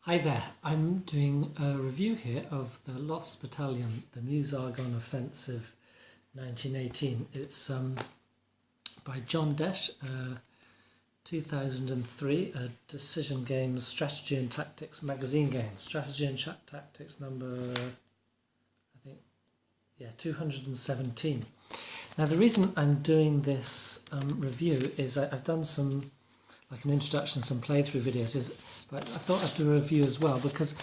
Hi there, I'm doing a review here of the Lost Battalion, the Meuse-Argonne Offensive 1918. It's by John Desch, 2003, a Decision Games Strategy and Tactics magazine game. Strategy and Tactics number, 217. Now the reason I'm doing this review is I've done some an introduction, some playthrough videos, but I thought I'd do a review as well because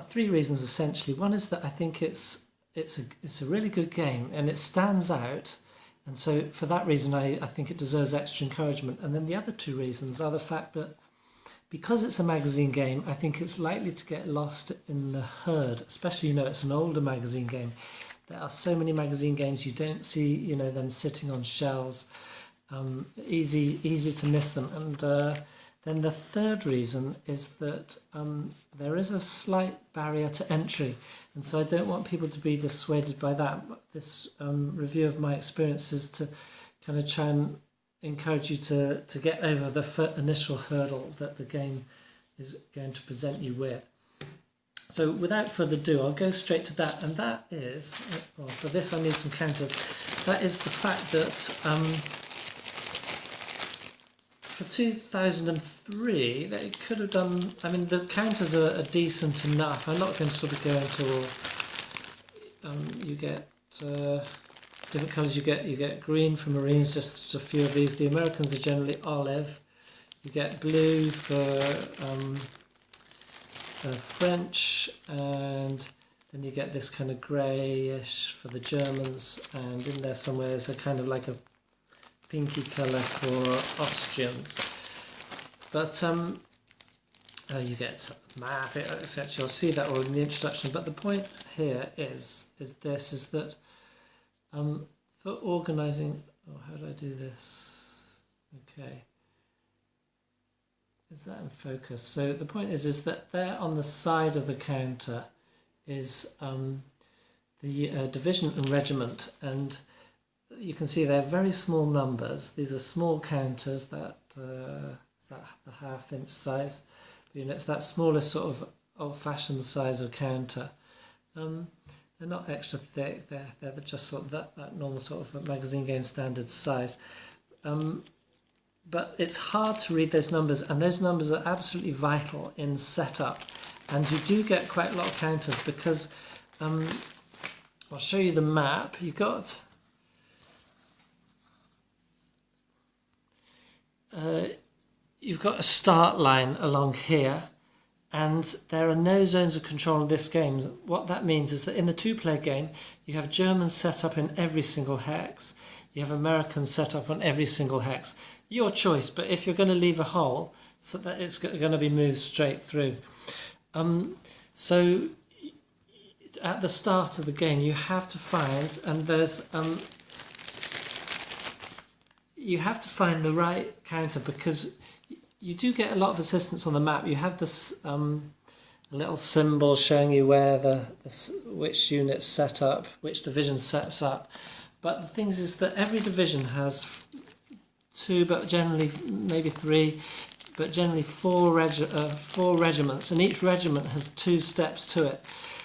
three reasons essentially. One is that I think it's a really good game and it stands out, and so for that reason I think it deserves extra encouragement. And then the other two reasons are the fact that because it's a magazine game, I think it's likely to get lost in the herd, especially it's an older magazine game. There are so many magazine games you don't see them sitting on shelves. Easy to miss them. And then the third reason is that there is a slight barrier to entry, and so I don't want people to be dissuaded by that. This review of my experience is to kind of try and encourage you to get over the initial hurdle that the game is going to present you with. So without further ado, I'll go straight to that, and that is, well, for this I need some counters. That is the fact that for 2003, they could have done. I mean, the counters are decent enough. I'm not going to sort of go into. You get different colours. You get green for Marines, just a few of these. The Americans are generally olive. You get blue for French, and then you get this kind of greyish for the Germans, and in there somewhere is a kind of like a pinky colour for Austrians. But you get map, etc. You'll see that all in the introduction. But the point here is that for organising. Oh, how do I do this? Okay, is that in focus? So the point is that there on the side of the counter is the division and regiment, and you can see they're very small numbers. These are small counters that is that the half-inch size. It's that smallest sort of old-fashioned size of counter. They're not extra thick. They're just sort of that normal sort of magazine game standard size. But it's hard to read those numbers, and those numbers are absolutely vital in setup. And you do get quite a lot of counters because I'll show you the map. You've got a start line along here, and there are no zones of control in this game. What that means is that in the two-player game, you have Germans set up in every single hex. You have Americans set up on every single hex. Your choice, but if you're going to leave a hole, so that it's going to be moved straight through. So at the start of the game, you have to find, and there's you have to find the right counter, because you do get a lot of assistance on the map. You have this little symbol showing you where which unit's set up, which division sets up. But the thing is that every division has two, but generally maybe three, but generally four regiments, and each regiment has two steps to it.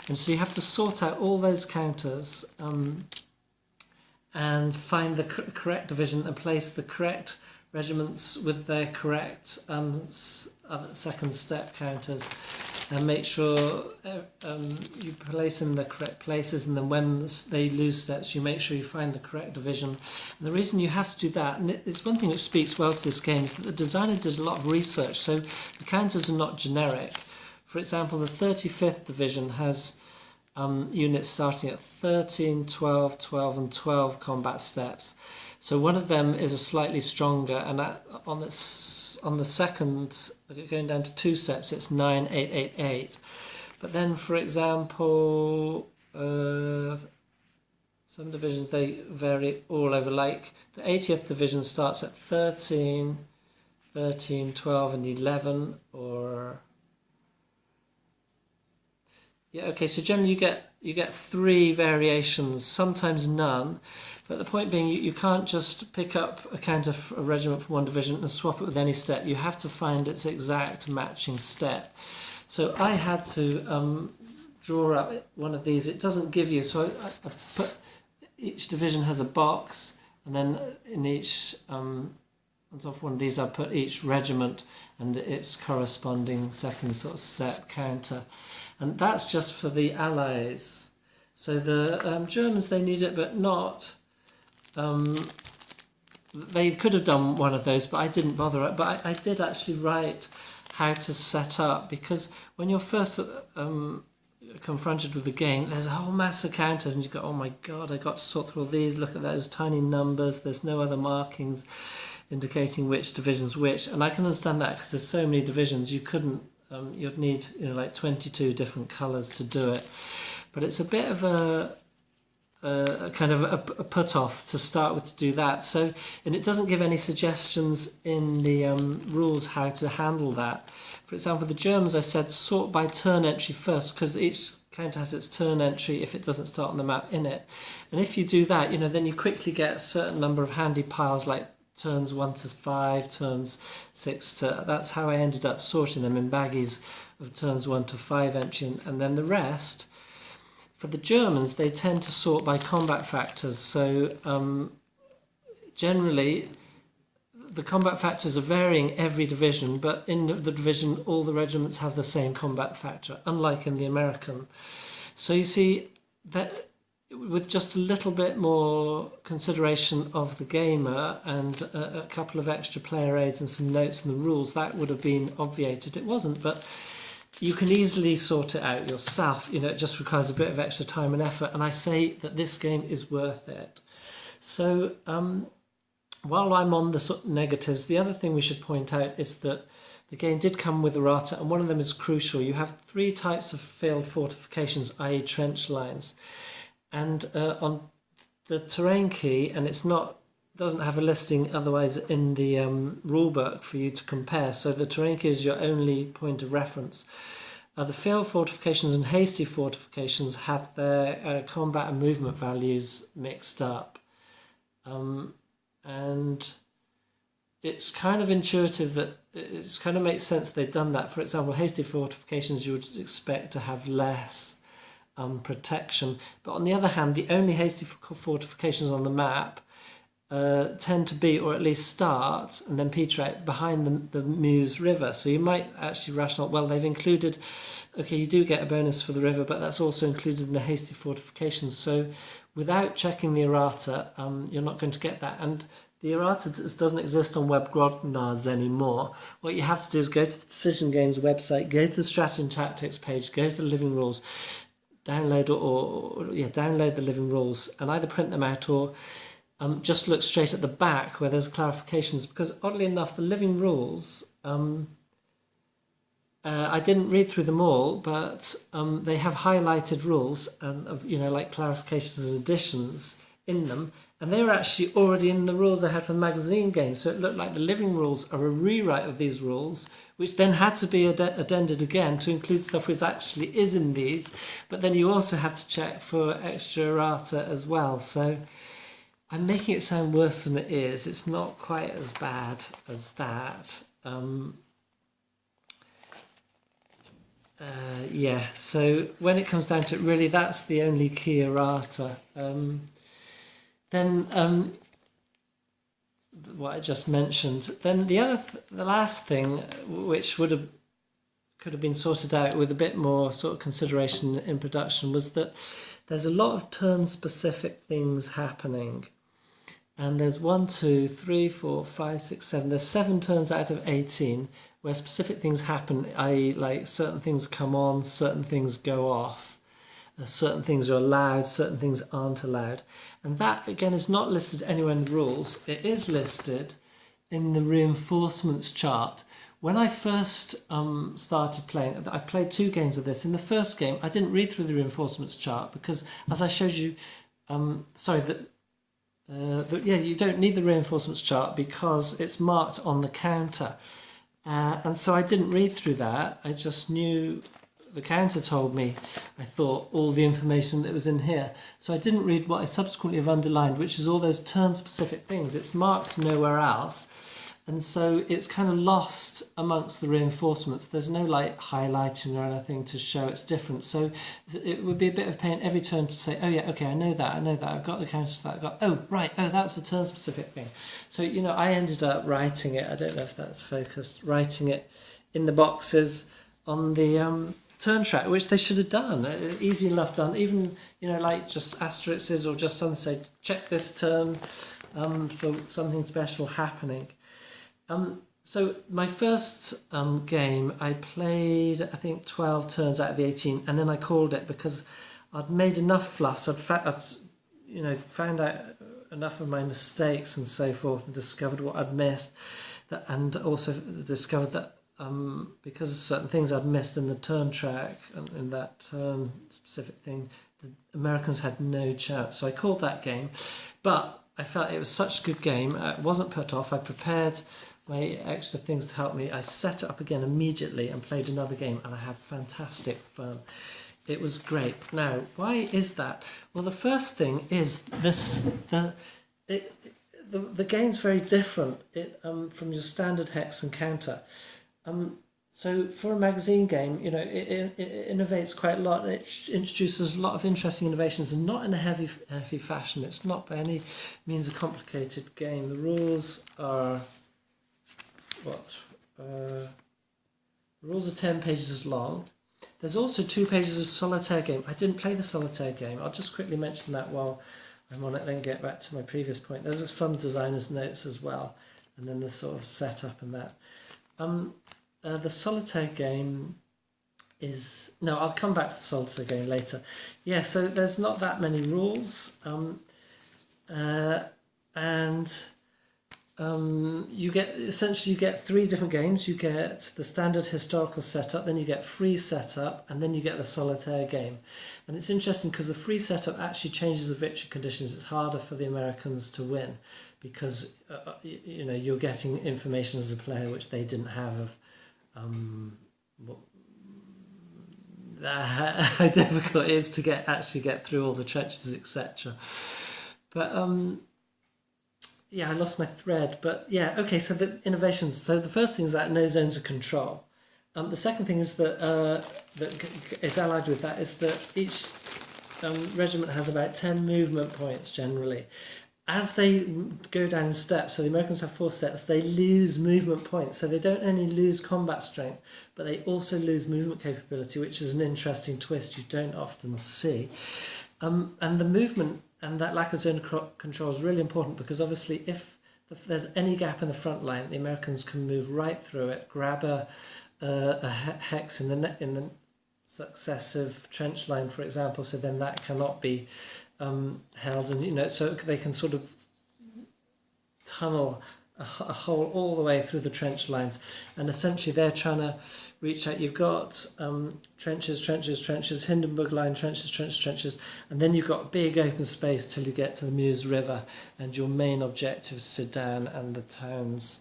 And so you have to sort out all those counters and find the correct division and place the correct regiments with their correct second step counters, and make sure you place in the correct places, and then when they lose steps you make sure you find the correct division. And the reason you have to do that, and it's one thing which speaks well to this game, is that the designer did a lot of research, so the counters are not generic. For example, the 35th Division has units starting at 13, 12, 12 and 12 combat steps. So one of them is a slightly stronger, and on the second, going down to 2 steps, it's 9, 8, 8, 8. But then, for example, some divisions, they vary all over. Like the 80th Division starts at 13, 13, 12 and 11, or... Yeah, okay, so generally you get 3 variations, sometimes none, but the point being you can't just pick up a counter for a regiment from one division and swap it with any step. You have to find its exact matching step. So I had to draw up one of these. It doesn't give you, so I put, each division has a box, and then in each, on top of one of these I put each regiment and its corresponding second sort of step counter. And that's just for the Allies. So the Germans, they need it, but not... they could have done one of those, but I didn't bother. But I did actually write how to set up, because when you're first confronted with the game, there's a whole mass of counters, and you go, oh my god, I got to sort through all these, look at those tiny numbers, there's no other markings indicating which division's which. And I can understand that, because there's so many divisions, you couldn't, you'd need, you know, like 22 different colours to do it. But it's a bit of a kind of a put-off to start with to do that. So, and it doesn't give any suggestions in the rules how to handle that. For example, the Germans, I said sort by turn entry first, because each counter has its turn entry if it doesn't start on the map in it. And if you do that, you know, then you quickly get a certain number of handy piles, like turns 1 to 5, turns 6 to... That's how I ended up sorting them in baggies of turns 1 to 5 entry, and then the rest... For the Germans, they tend to sort by combat factors. So generally, the combat factors are varying every division, but in the division, all the regiments have the same combat factor, unlike in the American. So you see that with just a little bit more consideration of the gamer and a couple of extra player aids and some notes in the rules, that would have been obviated. It wasn't, but... You can easily sort it out yourself. You know, it just requires a bit of extra time and effort. And I say that this game is worth it. So while I'm on the sort of negatives, the other thing we should point out is that the game did come with errata, and one of them is crucial. You have 3 types of field fortifications, i.e. trench lines. And on the terrain key, and it's not... doesn't have a listing otherwise in the rulebook for you to compare, so the terrain key is your only point of reference. The field fortifications and hasty fortifications had their combat and movement values mixed up, and it's kind of intuitive that it kind of makes sense they've done that. For example, hasty fortifications you would expect to have less protection, but on the other hand, the only hasty fortifications on the map tend to be, or at least start, and then peter out behind the Meuse River. So you might actually rationale, well, they've included, okay, you do get a bonus for the river, but that's also included in the hasty fortifications. So without checking the errata, you're not going to get that. And the errata doesn't exist on Web Grognards anymore. What you have to do is go to the Decision Games website, go to the Strategy and Tactics page, go to the Living Rules, download download the Living Rules, and either print them out or just look straight at the back where there's clarifications, because oddly enough, the Living Rules, I didn't read through them all, but they have highlighted rules and like clarifications and additions in them, and they were actually already in the rules I had for the magazine game. So it looked like the Living Rules are a rewrite of these rules, which then had to be addended again to include stuff which actually is in these, but then you also have to check for extra errata as well. So I'm making it sound worse than it is. It's not quite as bad as that. Yeah, so when it comes down to it, really, that's the only key errata. Then what I just mentioned. Then the last thing, which could have been sorted out with a bit more sort of consideration in production, was that there's a lot of turn-specific things happening. And there's 1, 2, 3, 4, 5, 6, 7. There's 7 turns out of 18 where specific things happen, i.e. like certain things come on, certain things go off, certain things are allowed, certain things aren't allowed. And that, again, is not listed anywhere in the rules. It is listed in the reinforcements chart. When I first started playing, I played 2 games of this. In the first game, I didn't read through the reinforcements chart because, as I showed you, you don't need the reinforcements chart because it's marked on the counter. And so I didn't read through that. I just knew the counter told me, I thought, all the information that was in here. So I didn't read what I subsequently have underlined, which is all those turn-specific things. It's marked nowhere else. and so it's kind of lost amongst the reinforcements. There's no like highlighting or anything to show it's different. So it would be a bit of pain every turn to say, oh yeah, okay, I know that, I've got the counters to that, I've got, oh right, oh that's a turn specific thing. So, you know, I ended up writing it, I don't know if that's focused, writing it in the boxes on the turn track, which they should have done. Easy enough done, even, you know, like just asterisks or just something say, check this turn for something special happening. So my first game, I played, I think, 12 turns out of the 18, and then I called it because I'd made enough fluffs. I'd you know, found out enough of my mistakes and so forth, and discovered what I'd missed, and also discovered that because of certain things I'd missed in the turn track and in that turn specific thing, the Americans had no chance. So I called that game, but I felt it was such a good game. I wasn't put off. I prepared my extra things to help me. I set it up again immediately and played another game, and I had fantastic fun. It was great. Now, why is that? Well, the first thing is the game's very different from your standard hex and counter. So for a magazine game, you know, it innovates quite a lot. It introduces a lot of interesting innovations, and not in a heavy fashion. It's not by any means a complicated game. The rules are the rules are 10 pages long. There's also 2 pages of solitaire game. I didn't play the solitaire game. I'll just quickly mention that while I'm on it, then get back to my previous point. There's this fun designer's notes as well, and then the sort of setup and that. The solitaire game is... No, I'll come back to the solitaire game later. Yeah, so there's not that many rules. You get 3 different games. You get the standard historical setup, then you get free setup, and then you get the solitaire game. And it's interesting because the free setup actually changes the victory conditions. It's harder for the Americans to win because you know, you're getting information as a player which they didn't have of how difficult it is to actually get through all the trenches, etc. But yeah, I lost my thread, but yeah, okay, so the innovations. So the first thing is that no zones of control. The second thing is that is allied with that is that each regiment has about 10 movement points generally. As they go down in steps, so the Americans have 4 steps, they lose movement points. So they don't only lose combat strength, but they also lose movement capability, which is an interesting twist you don't often see. And the movement and that lack of zone control is really important because obviously if there's any gap in the front line, the Americans can move right through it, grab a hex in the successive trench line, for example, so then that cannot be held, and you know, so they can sort of tunnel a hole all the way through the trench lines, and essentially they're trying to reach out. You've got trenches, Hindenburg line, trenches, and then you've got big open space till you get to the Meuse River, and your main objective is Sedan and the towns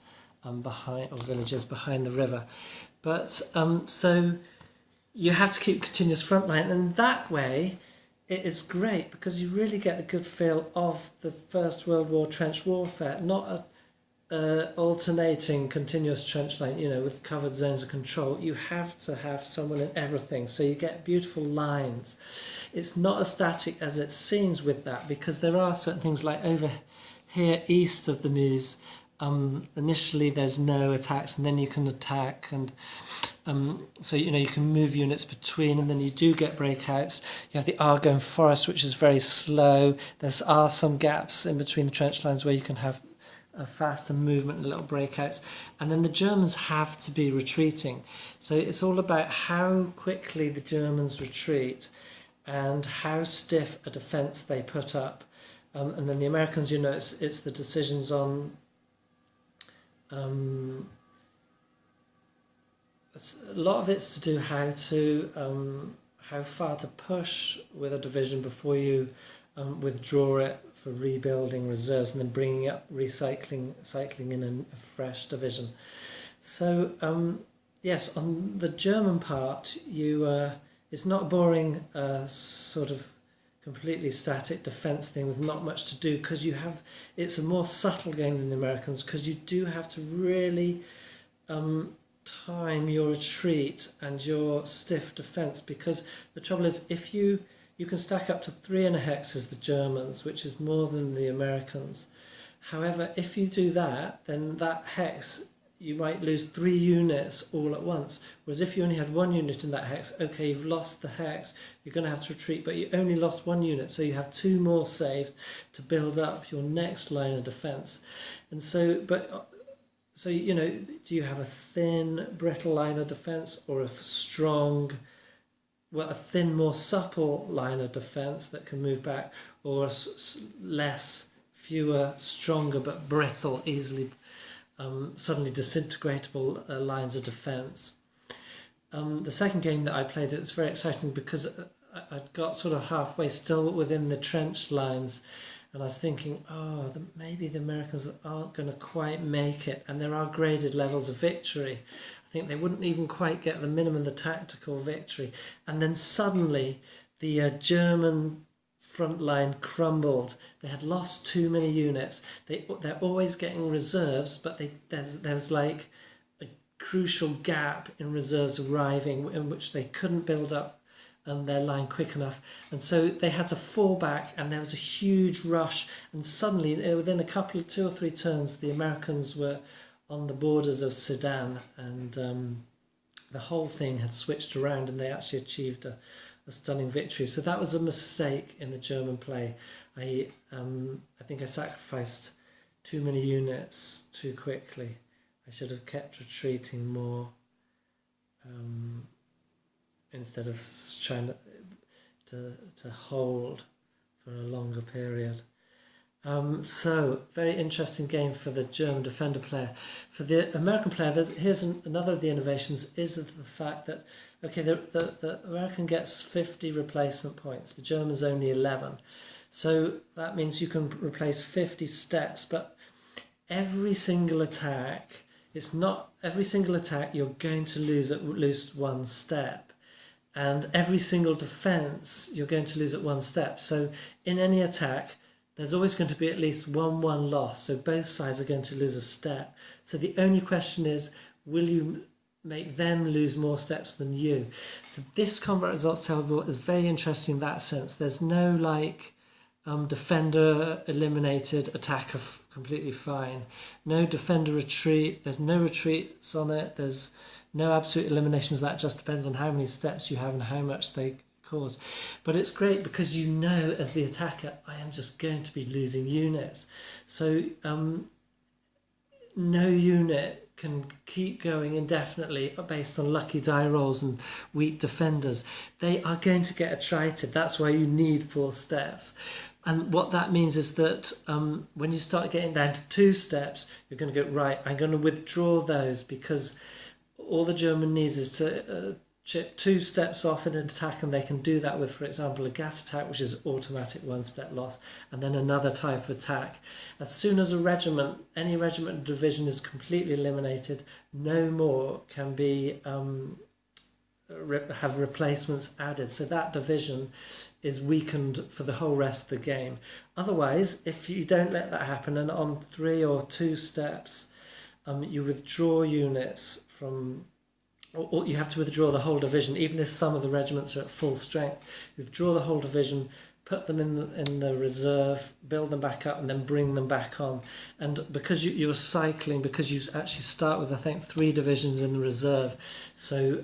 behind, or villages behind the river. But so you have to keep continuous front line, and that way it is great because you really get a good feel of the First World War trench warfare, not a alternating continuous trench line, you know, with covered zones of control. You have to have someone in everything, so you get beautiful lines. It's not as static as it seems with that, because there are certain things like over here east of the Meuse, initially there's no attacks, and then you can attack, and so you know, you can move units between, and then you do get breakouts. You have the Argonne Forest, which is very slow. There are some gaps in between the trench lines where you can have a faster movement and little breakouts, and then the Germans have to be retreating, so it's all about how quickly the Germans retreat and how stiff a defence they put up, and then the Americans, you know, it's the decisions on a lot of it's to do how far to push with a division before you withdraw it for rebuilding reserves, and then bringing up cycling in a fresh division. So yes, on the German part, it's not boring sort of completely static defence thing with not much to do, because it's a more subtle game than the Americans, because you do have to really time your retreat and your stiff defence, because the trouble is if you can stack up to 3 in a hex as the Germans, which is more than the Americans. However, if you do that, then that hex, you might lose 3 units all at once. Whereas if you only had 1 unit in that hex, okay, you've lost the hex, you're going to have to retreat, but you only lost 1 unit, so you have 2 more saved to build up your next line of defence. And so, so, you know, do you have a thin, brittle line of defence, or a strong, well, a thin, more supple line of defence that can move back, or fewer, stronger but brittle, easily suddenly disintegratable lines of defence? The second game that I played, it was very exciting because I'd got sort of halfway still within the trench lines, and I was thinking, maybe the Americans aren't going to quite make it, and there are graded levels of victory. I think they wouldn't even quite get the minimum, the tactical victory. And then suddenly the German front line crumbled. They had lost too many units. They're always getting reserves, but there was like a crucial gap in reserves arriving in which they couldn't build up their line quick enough, and so they had to fall back, and there was a huge rush, and suddenly within a couple of 2 or 3 turns the Americans were on the borders of Sedan, and the whole thing had switched around, and they actually achieved a stunning victory. So that was a mistake in the German play. I think I sacrificed too many units too quickly. I should have kept retreating more, instead of trying to hold for a longer period. So, very interesting game for the German defender player. For the American player, here's another of the innovations, is the fact that, okay, the American gets 50 replacement points, the German's only 11. So that means you can replace 50 steps, but every single attack, you're going to lose at least 1 step. And every single defence, you're going to lose at 1 step. So in any attack, there's always going to be at least 1-1 loss. So both sides are going to lose a step. So the only question is, will you make them lose more steps than you? So this combat results table is very interesting in that sense. There's no defender eliminated, attacker completely fine. No defender retreat. There's no retreats on it. There's no absolute eliminations. That just depends on how many steps you have and how much they cause. But it's great because you know, as the attacker, I am just going to be losing units. So no unit can keep going indefinitely based on lucky die rolls and weak defenders. They are going to get attrited. That's why you need 4 steps. And what that means is that when you start getting down to 2 steps, you're going to go, right, I'm going to withdraw those, because all the German needs is to chip 2 steps off in an attack, and they can do that with, for example, a gas attack, which is automatic 1 step loss, and then another type of attack. As soon as any regiment or division is completely eliminated, no more can be have replacements added. So that division is weakened for the whole rest of the game. Otherwise, if you don't let that happen, and on 3 or 2 steps, you withdraw units from, or you have to withdraw the whole division, even if some of the regiments are at full strength. You withdraw the whole division, put them in the reserve, build them back up, and then bring them back on. And because you're cycling, because you actually start with, I think, 3 divisions in the reserve, so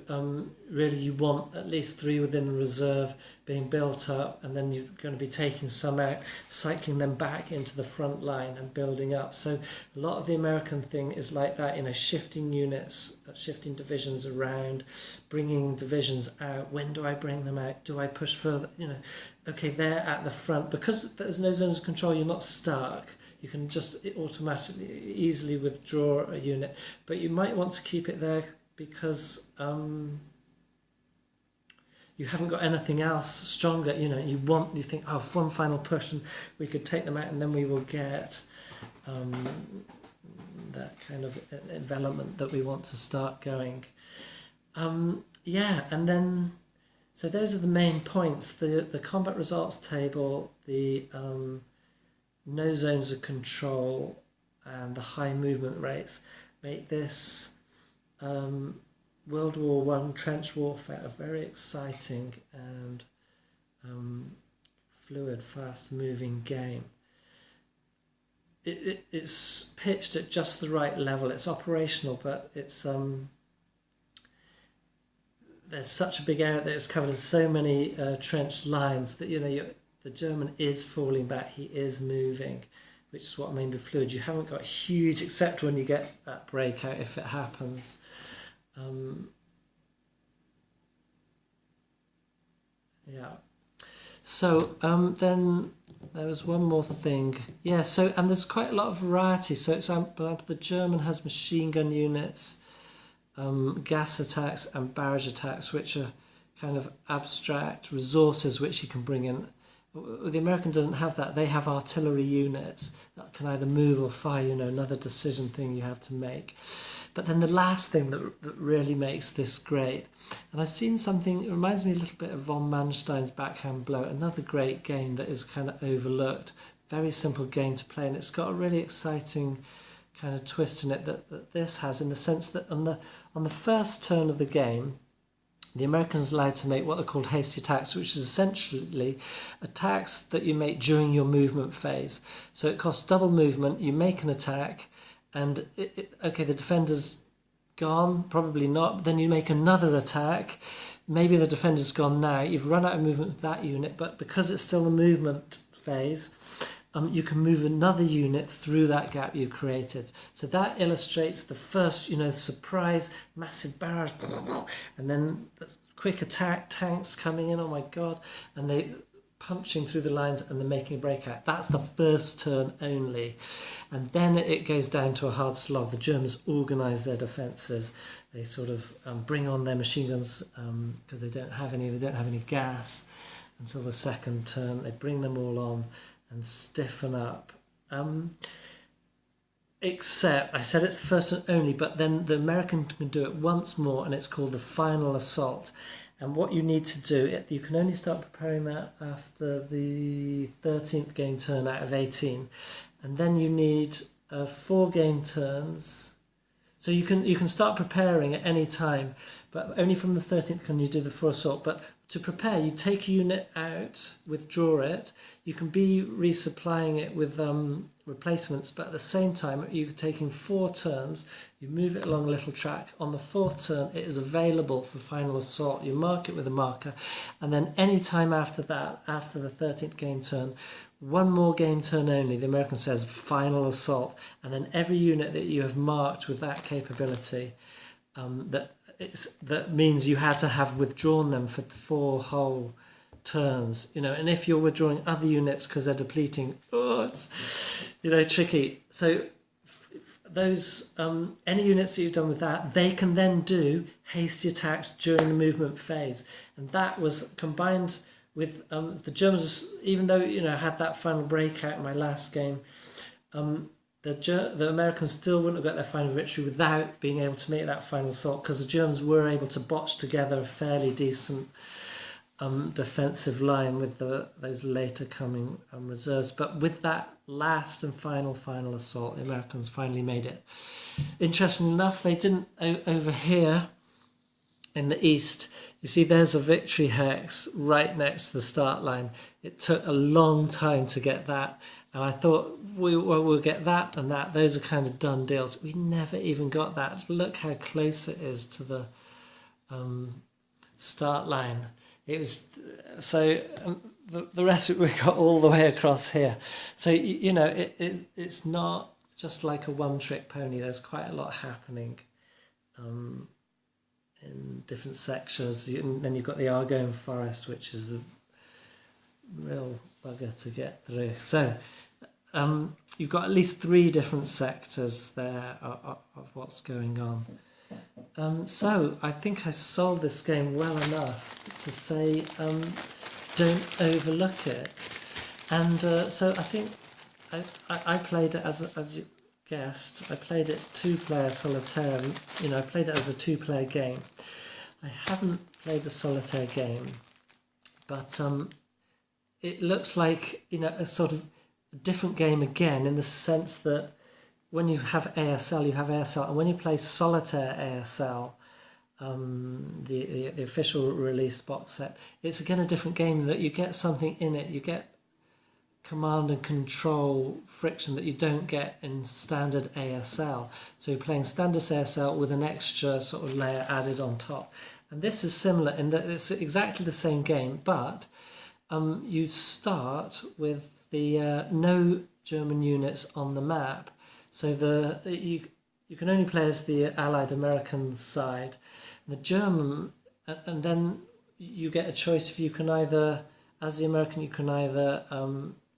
really you want at least 3 within the reserve being built up, and then you're going to be taking some out, cycling them back into the front line and building up. So a lot of the American thing is like that, shifting units, shifting divisions around, bringing divisions out. When do I bring them out? Do I push further? Okay, they're at the front. Because there's no zones of control, you're not stuck. You can just automatically, easily withdraw a unit. But you might want to keep it there because you haven't got anything else stronger. You think, oh, one final push and we could take them out, and then we will get that kind of envelopment that we want to start going. And then So those are the main points. The combat results table, the no zones of control, and the high movement rates make this World War I trench warfare a very exciting and fluid, fast-moving game. It's pitched at just the right level. It's operational, but it's there's such a big area that it's covered in so many trench lines that the German is falling back. He is moving, which is what I mean by fluid. You haven't got huge, except when you get that breakout, if it happens. Yeah. So then there was one more thing. Yeah. So and there's quite a lot of variety. So for example, the German has machine gun units, gas attacks and barrage attacks, which are kind of abstract resources which you can bring in. The American doesn't have that. They have artillery units that can either move or fire, another decision thing you have to make. But then the last thing that really makes this great, and I've seen something, it reminds me a little bit of von Manstein's Backhand Blow, another great game that is kind of overlooked, very simple game to play, and it's got a really exciting kind of twist in it that this has, in the sense that on the first turn of the game, the Americans are allowed to make what are called hasty attacks, which is essentially attacks that you make during your movement phase. So it costs double movement, you make an attack, and okay, the defender's gone, probably not, but then you make another attack, maybe the defender's gone now, you've run out of movement with that unit, but because it's still a movement phase, you can move another unit through that gap you created. So that illustrates the first, surprise, massive barrage, and then the quick attack, tanks coming in, oh my God, and they punching through the lines and they're making a breakout. That's the first turn only. And then it goes down to a hard slog. The Germans organise their defences. They sort of bring on their machine guns because they don't have any gas until the second turn. They bring them all on and stiffen up. Except, I said it's the first and only, but then the American can do it once more, and it's called the final assault. And what you need to do, you can only start preparing that after the 13th game turn out of 18. And then you need 4 game turns. So you can start preparing at any time, but only from the 13th can you do the full assault. But to prepare, you take a unit out, withdraw it. You can be resupplying it with replacements, but at the same time, you're taking 4 turns. You move it along a little track. On the 4th turn, it is available for final assault. You mark it with a marker, and then any time after that, after the 13th game turn, 1 more game turn only, the American says final assault, and then every unit that you have marked with that capability, that means you had to have withdrawn them for 4 whole turns, and if you're withdrawing other units because they're depleting, it's tricky. So those any units that you've done with that, they can then do hasty attacks during the movement phase, and that was combined with the Germans, even though had that final breakout in my last game, the Americans still wouldn't have got their final victory without being able to make that final assault, because the Germans were able to botch together a fairly decent defensive line with those later coming reserves. But with that last and final assault, the Americans finally made it. Interesting enough, they didn't over here in the east. You see there's a victory hex right next to the start line. It took a long time to get that, and I thought we'll get that and that. Those are kind of done deals. We never even got that. Look how close it is to the start line. It was so the rest of it we got all the way across here. So it's not just like a one-trick pony. There's quite a lot happening in different sections. And then you've got the Argonne Forest, which is a real bugger to get through. So you've got at least 3 different sectors there of what's going on. So I think I sold this game well enough to say don't overlook it. And so I think I played it as you guessed. I played it 2-player solitaire. I played it as a 2-player game. I haven't played the solitaire game. but it looks like, you know, a sort of different game again, in the sense that when you have ASL, you have ASL, and when you play Solitaire ASL, the official released box set, it's again a different game, that you get something in it. You get command and control friction that you don't get in standard ASL. So you're playing standard ASL with an extra sort of layer added on top. And this is similar in that it's exactly the same game, but you start with the no German units on the map. So you can only play as the Allied American side. The German, and then you get a choice. If you can either, as the American, you can either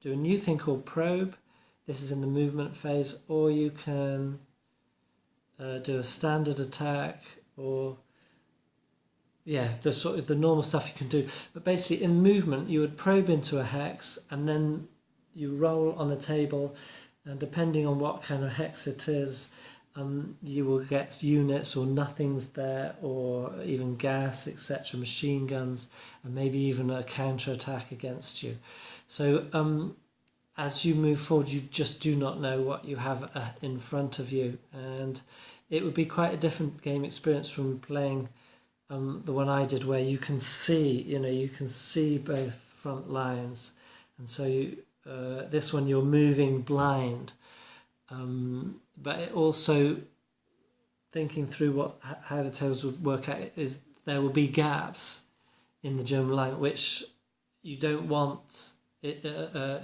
do a new thing called probe. This is in the movement phase, or you can do a standard attack, or the sort of the normal stuff you can do. But basically, in movement, you would probe into a hex, and then you roll on the table, and depending on what kind of hex it is, you will get units or nothings there, or even gas, etc., machine guns, and maybe even a counter-attack against you. So as you move forward, you just do not know what you have in front of you, and it would be quite a different game experience from playing the one I did, where you can see, you can see both front lines, and so this one you're moving blind. But it also, thinking through how the tables would work out, is there will be gaps in the German line, which you don't want it,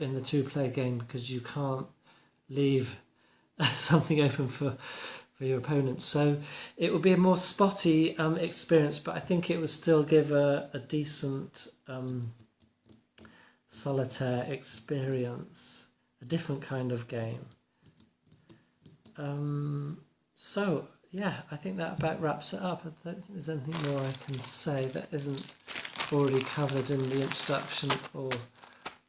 in the two-player game, because you can't leave something open for your opponent. So it would be a more spotty experience, but I think it would still give a decent solitaire experience, a different kind of game. So yeah, I think that about wraps it up. I don't think there's anything more I can say that isn't already covered in the introduction or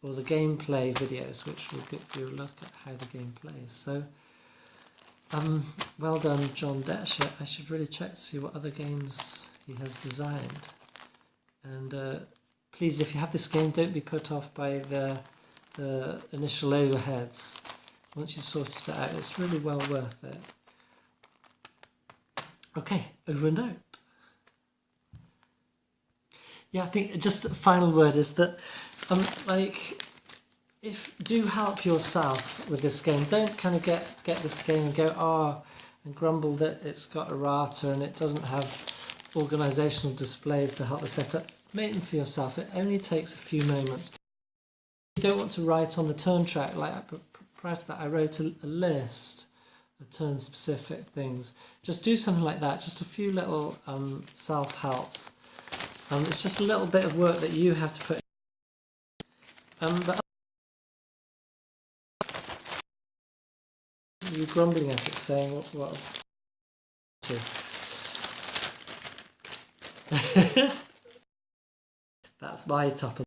the gameplay videos, which will give you a look at how the game plays. So well done, John Detcher. I should really check to see what other games he has designed. And please, if you have this game, don't be put off by the initial overheads. Once you've sorted it out, it's really well worth it. Okay, over and out. Yeah, I think just a final word is that, do help yourself with this game. Don't kind of get this game and go, and grumble that it's got errata and it doesn't have organisational displays to help the setup. Make them for yourself. It only takes a few moments. You don't want to write on the turn track prior to that. I wrote a list of turn-specific things. Just do something like that. Just a few little self-helps. It's just a little bit of work that you have to put in. But you're grumbling at it, saying what That's my top of